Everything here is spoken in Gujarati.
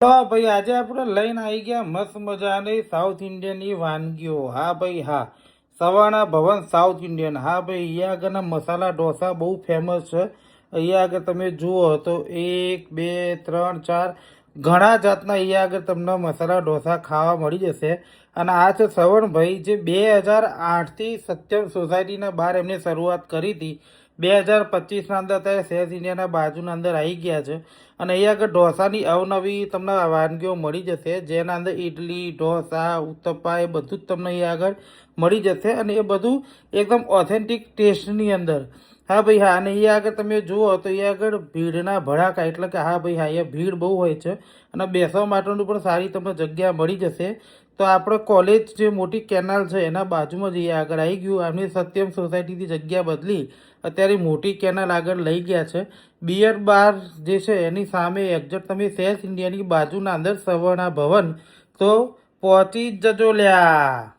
તો ભાઈ આજે આપણે લઈને આવી ગયા મસ્ત મજાની સાઉથ ઇન્ડિયનની વાનગીઓ। હા ભાઈ હા, સવાણા ભવન સાઉથ ઇન્ડિયન। હા ભાઈ, અહીંયા આગળના મસાલા ઢોસા બહુ ફેમસ છે। અહીંયા આગળ તમે જુઓ તો 1 2 3 4 ઘણા જાતના અહીંયા આગળ તમને મસાલા ઢોસા ખાવા મળી જશે। અને આ છે શ્રવણભાઈ, જે 2008થી સત્યમ સોસાયટીના બહાર એમને શરૂઆત કરી હતી। 2025ના અંદર અત્યારે સેલ્સ ઇન્ડિયાના બાજુના અંદર આવી ગયા છે। અને અહીંયા આગળ ઢોસાની અવનવી તમને વાનગીઓ મળી જશે, જેના અંદર ઇડલી, ઢોસા, ઉત્તપા એ બધું જ તમને અહીંયા આગળ મળી જશે। અને એ બધું એકદમ ઓથેન્ટિક ટેસ્ટની અંદર। હા ભાઈ હા, અને અહીંયા આગળ તમે જુઓ તો અહીંયા આગળ ભીડના ભડાકા, એટલે કે હા ભાઈ હા, અહીંયા ભીડ બહુ હોય છે અને બેસવા માટેનું પણ સારી તમને જગ્યા મળી જશે। તો આપણે કોલેજ જે મોટી કેનાલ છે એના બાજુમાં જ અહીંયા આગળ આવી ગયું। આમની સત્યમ સોસાયટીથી જગ્યા બદલી અત્યારે મોટી કેનાલ આગળ લઈ ગયા છે। બિયર બાર જે છે એની સામે એક્ઝેક્ટ તમે સેલ્સ ઇન્ડિયાની બાજુના અંદર સવર્ણા ભવન, તો પહોંચી જ જજો લ્યા।